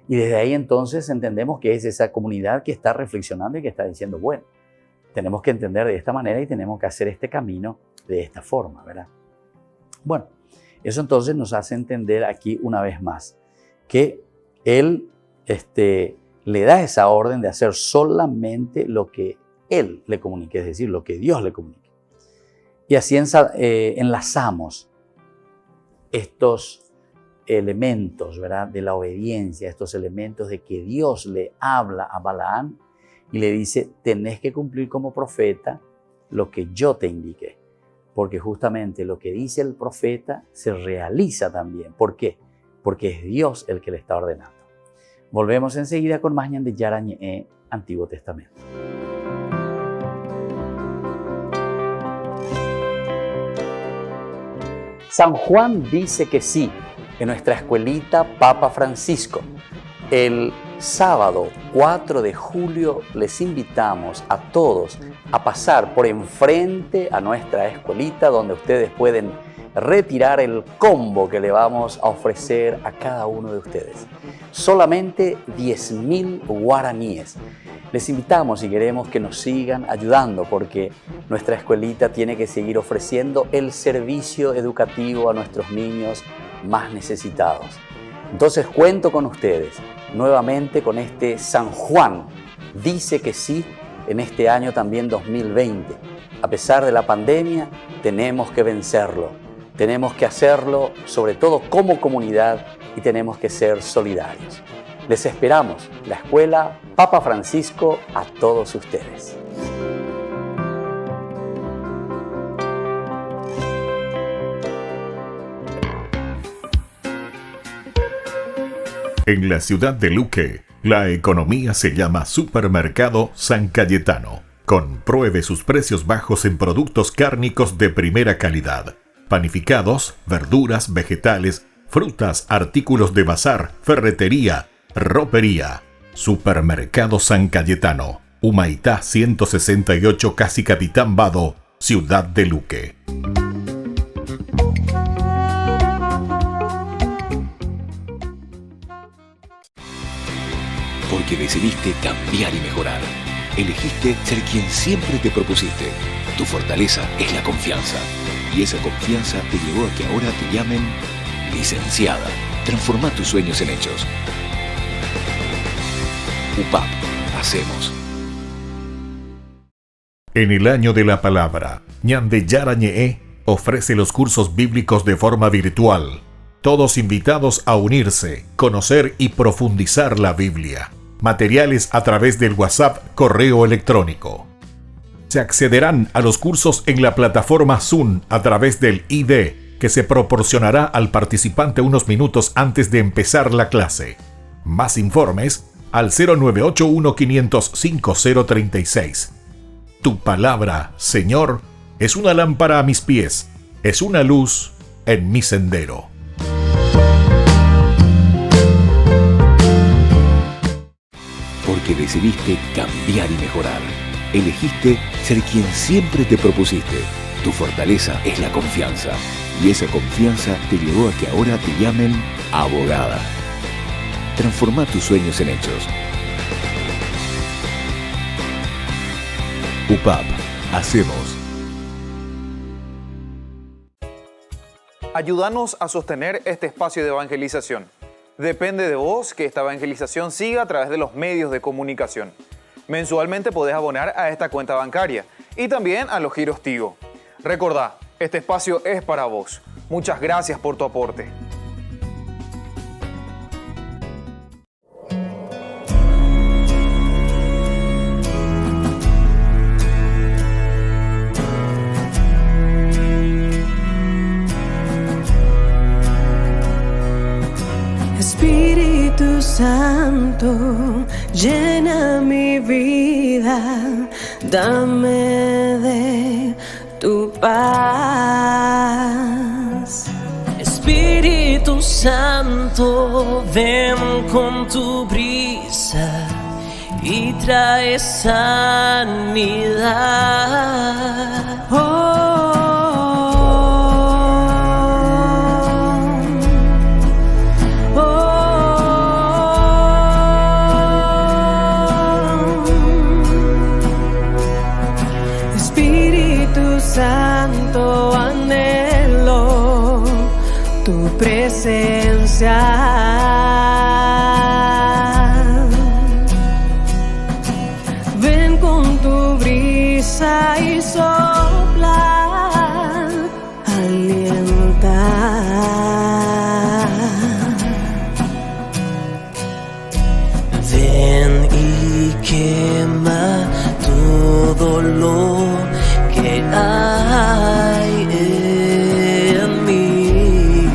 Y desde ahí entonces entendemos que es esa comunidad que está reflexionando y que está diciendo, bueno, tenemos que entender de esta manera y tenemos que hacer este camino de esta forma, ¿verdad? Bueno, eso entonces nos hace entender aquí una vez más que él le da esa orden de hacer solamente lo que él le comunique, es decir, lo que Dios le comunique. Y así enlazamos estos elementos, ¿verdad?, de la obediencia, estos elementos de que Dios le habla a Balaam y le dice, tenés que cumplir como profeta lo que yo te indiqué. Porque justamente lo que dice el profeta se realiza también. ¿Por qué? Porque es Dios el que le está ordenando. Volvemos enseguida con más de Yarañe, Antiguo Testamento. San Juan dice que sí, en nuestra escuelita Papa Francisco. El sábado 4 de julio les invitamos a todos a pasar por enfrente a nuestra escuelita donde ustedes pueden retirar el combo que le vamos a ofrecer a cada uno de ustedes. Solamente 10.000 guaraníes. Les invitamos y queremos que nos sigan ayudando porque nuestra escuelita tiene que seguir ofreciendo el servicio educativo a nuestros niños más necesitados. Entonces cuento con ustedes nuevamente con este San Juan. Dice que sí en este año también 2020. A pesar de la pandemia, tenemos que vencerlo. Tenemos que hacerlo sobre todo como comunidad y tenemos que ser solidarios. Les esperamos, la Escuela Papa Francisco, a todos ustedes. En la ciudad de Luque, la economía se llama Supermercado San Cayetano. Compruebe sus precios bajos en productos cárnicos de primera calidad. Panificados, verduras, vegetales, frutas, artículos de bazar, ferretería, ropería. Supermercado San Cayetano, Humaitá 168, Casi Capitán Vado, Ciudad de Luque. Porque decidiste cambiar y mejorar. Elegiste ser quien siempre te propusiste. Tu fortaleza es la confianza. Y esa confianza te llevó a que ahora te llamen licenciada. Transforma tus sueños en hechos. UPAP. Hacemos. En el año de la palabra, Ñande Yarañe'e ofrece los cursos bíblicos de forma virtual. Todos invitados a unirse, conocer y profundizar la Biblia. Materiales a través del WhatsApp, correo electrónico. Se accederán a los cursos en la plataforma Zoom a través del ID, que se proporcionará al participante unos minutos antes de empezar la clase. Más informes al 0981-500-5036. Tu palabra, Señor, es una lámpara a mis pies, es una luz en mi sendero. Porque decidiste cambiar y mejorar. Elegiste ser quien siempre te propusiste. Tu fortaleza es la confianza. Y esa confianza te llevó a que ahora te llamen abogada. Transforma tus sueños en hechos. UPAP. Hacemos. Ayúdanos a sostener este espacio de evangelización. Depende de vos que esta evangelización siga a través de los medios de comunicación. Mensualmente podés abonar a esta cuenta bancaria y también a los giros Tigo. Recordá, este espacio es para vos. Muchas gracias por tu aporte. Espíritu Santo, llena mi vida, dame de tu paz. Espíritu Santo, ven con tu brisa y trae sanidad. Santo, anhelo tu presencia. Ven con tu brisa y sopla, alienta. Ven y quema todo lo que hay en mí.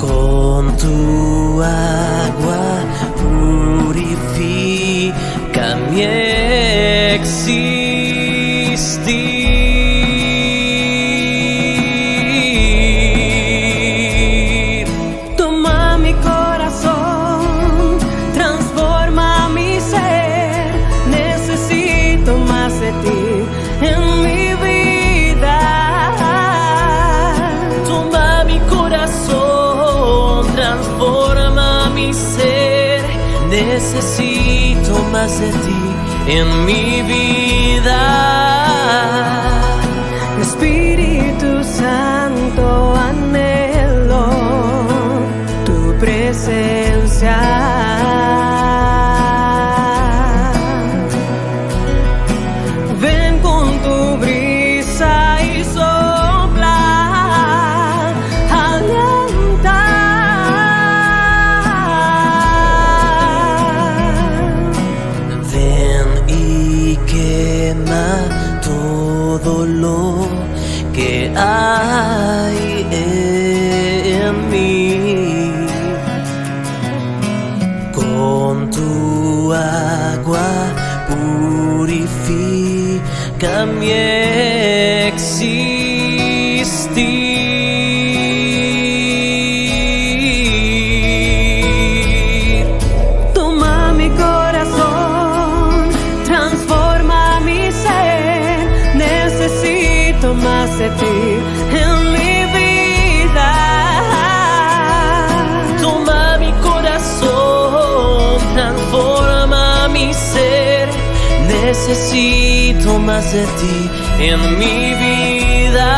Con tu agua purifica mi existir. Toma mi corazón, transforma mi ser. Necesito más de ti en mi vida. Toma mi corazón, transforma mi ser. Necesito más de ti en mi vida. Espíritu Santo, anhelo tu presencia. Todo lo que hay en mí. Con tu agua purifica mi existir. Toma mi corazón, transforma mi ser. Necesito más de ti en mi vida. Toma mi corazón, transforma mi ser. necesito más de ti en mi vida.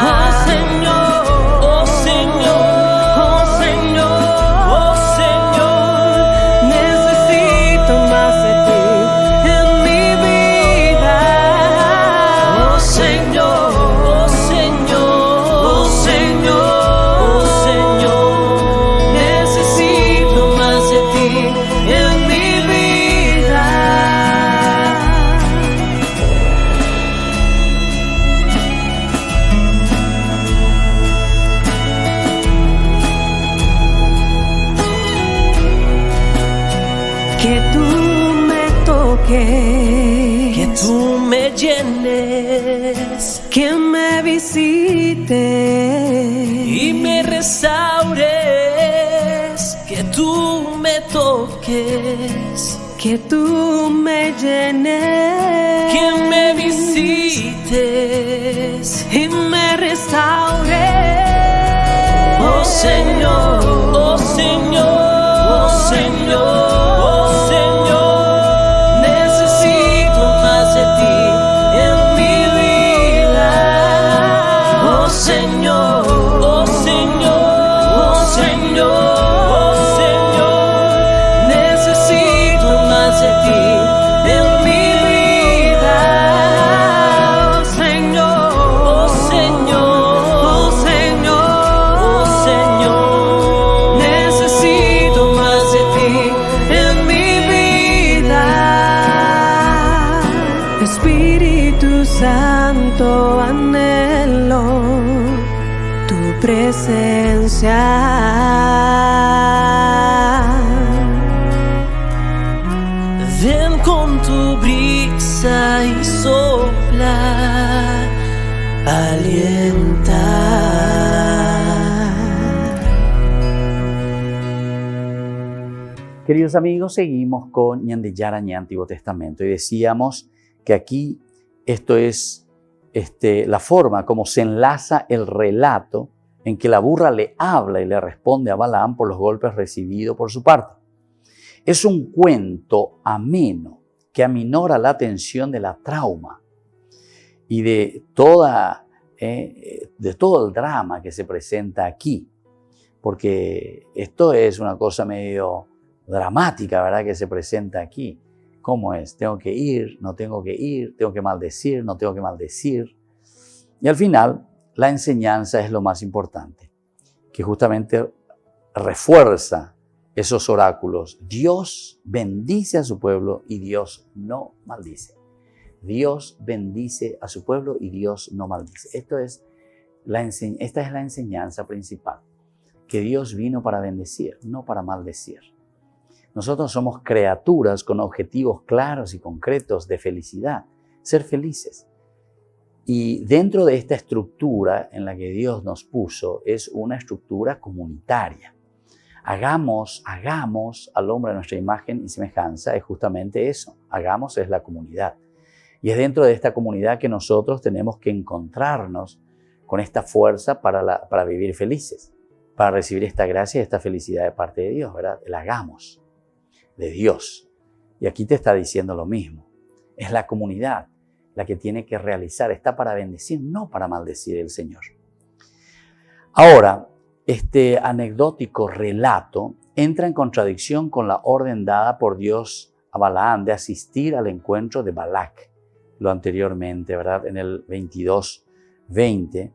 Oh Señor, oh Señor, oh Señor, oh Señor, necesito más de ti en mi vida. oh Señor, oh Señor, oh Señor, oh Señor, necesito más de ti en mi vida. Que tú me toques, Que tú me llenes que me visites y me restaures, que tú me toques, que tú me llenes, que me visites, y me restaures. oh Señor, oh Señor, oh Señor, oh Señor, necesito más de ti en mi vida. Oh Señor, oh Señor, oh Señor, oh Señor, necesito más de ti en mi vida. Oh Señor, Oh Señor, oh Señor, oh Señor, necesito más de ti en mi vida. Espíritu Santo, anhelo tu presencia. Ven con tu brisa y sopla, alienta. Queridos amigos, seguimos con Ñandeyaraña, Antiguo Testamento, y decíamos que aquí esto es la forma como se enlaza el relato en que la burra le habla y le responde a Balaam por los golpes recibidos por su parte. Es un cuento ameno que aminora la tensión de la trauma y de todo el drama que se presenta aquí, porque esto es una cosa medio dramática, ¿verdad?, que se presenta aquí. ¿Cómo es? ¿Tengo que ir? ¿No tengo que ir? ¿Tengo que maldecir? ¿No tengo que maldecir? Y al final, la enseñanza es lo más importante, que justamente refuerza esos oráculos. Dios bendice a su pueblo y Dios no maldice. Dios bendice a su pueblo y Dios no maldice. Esta es la enseñanza principal, que Dios vino para bendecir, no para maldecir. Nosotros somos criaturas con objetivos claros y concretos de felicidad, ser felices. Y dentro de esta estructura en la que Dios nos puso, es una estructura comunitaria. Hagamos al hombre a nuestra imagen y semejanza, es justamente eso. Hagamos es la comunidad. Y es dentro de esta comunidad que nosotros tenemos que encontrarnos con esta fuerza para vivir felices, para recibir esta gracia y esta felicidad de parte de Dios, ¿verdad? El hagamos de Dios. Y aquí te está diciendo lo mismo. Es la comunidad la que tiene que realizar, está para bendecir, no para maldecir el Señor. Ahora, este anecdótico relato entra en contradicción con la orden dada por Dios a Balaam de asistir al encuentro de Balac, lo anteriormente, ¿verdad? En el 22:20,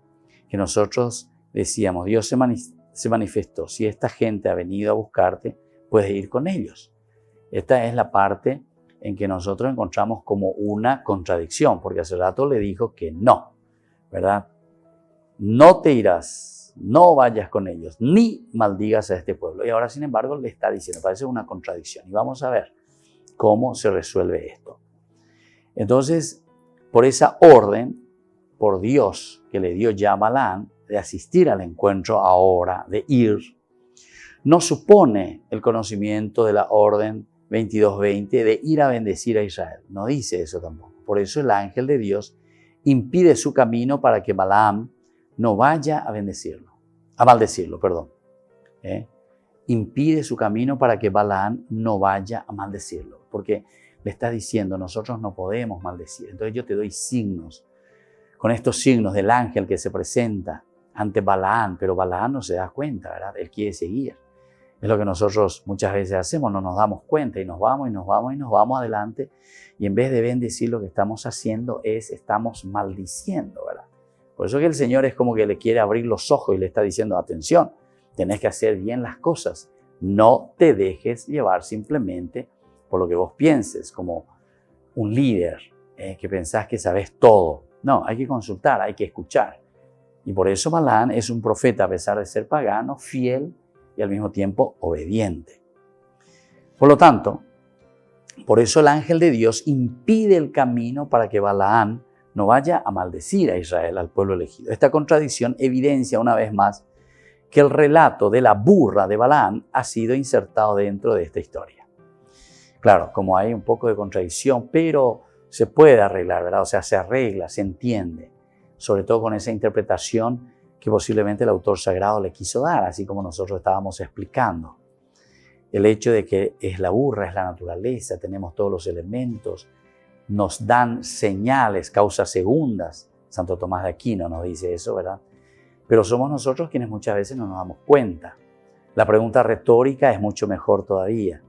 que nosotros decíamos, Dios se manifestó, si esta gente ha venido a buscarte, puedes ir con ellos. Esta es la parte en que nosotros encontramos como una contradicción, porque hace rato le dijo que no, ¿verdad? No te irás, no vayas con ellos, ni maldigas a este pueblo. Y ahora, sin embargo, le está diciendo, parece una contradicción. Y vamos a ver cómo se resuelve esto. Entonces, por esa orden, por Dios que le dio ya a Balaam, de asistir al encuentro ahora, de ir, no supone el conocimiento de la orden 22:20 de ir a bendecir a Israel. No dice eso tampoco. Por eso el ángel de Dios impide su camino para que Balaam no vaya a maldecirlo. Impide su camino para que Balaam no vaya a maldecirlo. Porque le estás diciendo, nosotros no podemos maldecir. Entonces yo te doy signos, con estos signos del ángel que se presenta ante Balaam, pero Balaam no se da cuenta, ¿verdad? Él quiere seguir. Es lo que nosotros muchas veces hacemos, no nos damos cuenta y nos vamos adelante, y en vez de bendecir lo que estamos haciendo estamos maldiciendo, ¿verdad? Por eso que el Señor es como que le quiere abrir los ojos y le está diciendo, atención, tenés que hacer bien las cosas, no te dejes llevar simplemente por lo que vos pienses, como un líder que pensás que sabes todo. No, hay que consultar, hay que escuchar. Y por eso Balaam es un profeta, a pesar de ser pagano, fiel y al mismo tiempo obediente. Por lo tanto, por eso el ángel de Dios impide el camino para que Balaam no vaya a maldecir a Israel, al pueblo elegido. Esta contradicción evidencia una vez más que el relato de la burra de Balaam ha sido insertado dentro de esta historia. Claro, como hay un poco de contradicción, pero se puede arreglar, ¿verdad? O sea, se arregla, se entiende, sobre todo con esa interpretación que posiblemente el autor sagrado le quiso dar, así como nosotros estábamos explicando. El hecho de que es la burra, es la naturaleza, tenemos todos los elementos, nos dan señales, causas segundas. Santo Tomás de Aquino nos dice eso, ¿verdad? Pero somos nosotros quienes muchas veces no nos damos cuenta. La pregunta retórica es mucho mejor todavía,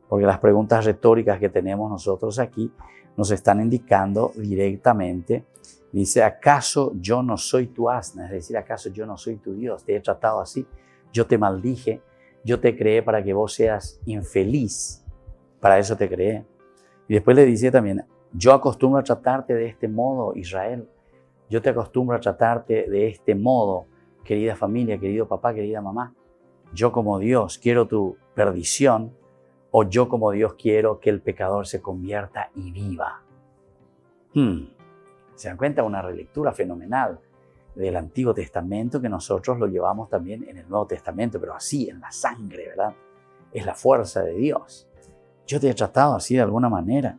porque las preguntas retóricas que tenemos nosotros aquí nos están indicando directamente, dice, ¿acaso yo no soy tu asna? Es decir, ¿acaso yo no soy tu Dios? Te he tratado así, yo te maldije, yo te creé para que vos seas infeliz, para eso te creé. Y después le dice también, yo acostumbro a tratarte de este modo, Israel. Yo te acostumbro a tratarte de este modo, querida familia, querido papá, querida mamá. Yo como Dios quiero tu perdición, o yo como Dios quiero que el pecador se convierta y viva. ¿Se dan cuenta? Una relectura fenomenal del Antiguo Testamento que nosotros lo llevamos también en el Nuevo Testamento, pero así, en la sangre, ¿verdad? Es la fuerza de Dios. Yo te he tratado así de alguna manera.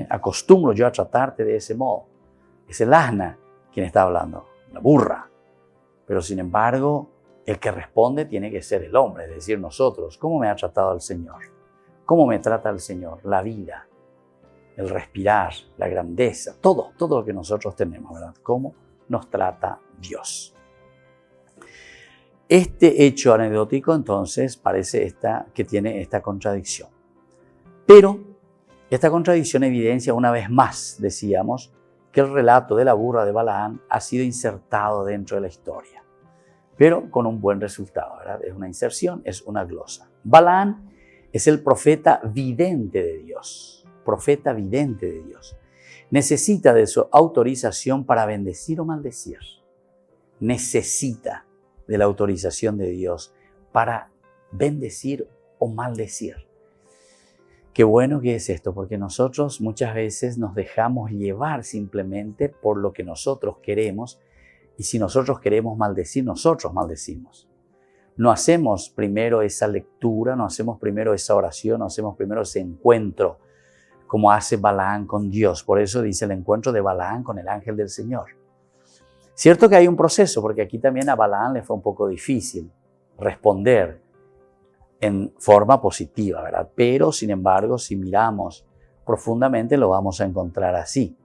Acostumbro yo a tratarte de ese modo. Es el asna quien está hablando, la burra. Pero sin embargo, el que responde tiene que ser el hombre, es decir, nosotros. ¿Cómo me ha tratado el Señor? ¿Cómo me trata el Señor? La vida, el respirar, la grandeza, todo lo que nosotros tenemos, ¿verdad? ¿Cómo nos trata Dios? Este hecho anecdótico, entonces, parece que tiene esta contradicción. Pero esta contradicción evidencia una vez más, decíamos, que el relato de la burra de Balaam ha sido insertado dentro de la historia, pero con un buen resultado, ¿verdad? Es una inserción, es una glosa. Balaam es el profeta vidente de Dios, profeta vidente de Dios. Necesita de su autorización para bendecir o maldecir. Necesita de la autorización de Dios para bendecir o maldecir. Qué bueno que es esto, porque nosotros muchas veces nos dejamos llevar simplemente por lo que nosotros queremos, y si nosotros queremos maldecir, nosotros maldecimos. No hacemos primero esa lectura, no hacemos primero esa oración, no hacemos primero ese encuentro como hace Balaam con Dios. Por eso dice el encuentro de Balaam con el ángel del Señor. Cierto que hay un proceso, porque aquí también a Balaam le fue un poco difícil responder en forma positiva, ¿verdad? Pero, sin embargo, si miramos profundamente, lo vamos a encontrar así.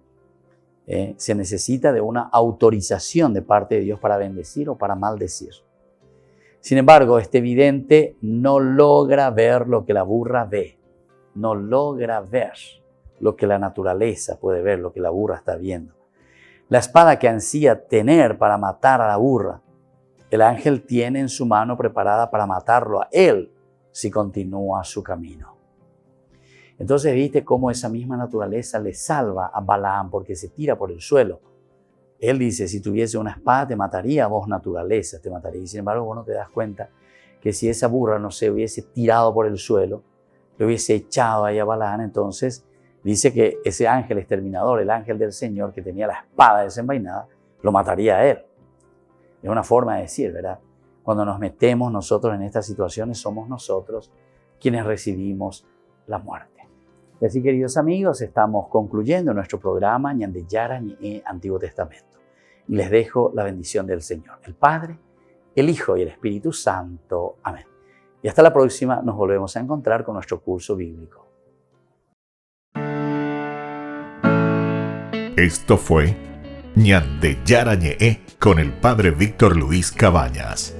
Se necesita de una autorización de parte de Dios para bendecir o para maldecir. Sin embargo, este vidente no logra ver lo que la burra ve. No logra ver lo que la naturaleza puede ver, lo que la burra está viendo. La espada que ansía tener para matar a la burra, el ángel tiene en su mano preparada para matarlo a él si continúa su camino. Entonces viste cómo esa misma naturaleza le salva a Balaam porque se tira por el suelo. Él dice, si tuviese una espada te mataría a vos, naturaleza, te mataría. Y sin embargo vos no te das cuenta que si esa burra no se hubiese tirado por el suelo, le hubiese echado ahí a Balaam, entonces dice que ese ángel exterminador, el ángel del Señor que tenía la espada desenvainada, lo mataría a él. Es una forma de decir, ¿verdad? Cuando nos metemos nosotros en estas situaciones, somos nosotros quienes recibimos la muerte. Y así, queridos amigos, estamos concluyendo nuestro programa Ñande Yara Ñe Antiguo Testamento. Y les dejo la bendición del Señor, el Padre, el Hijo y el Espíritu Santo. Amén. Y hasta la próxima, nos volvemos a encontrar con nuestro curso bíblico. Esto fue Ñande Yarañe'e con el padre Víctor Luis Cabañas.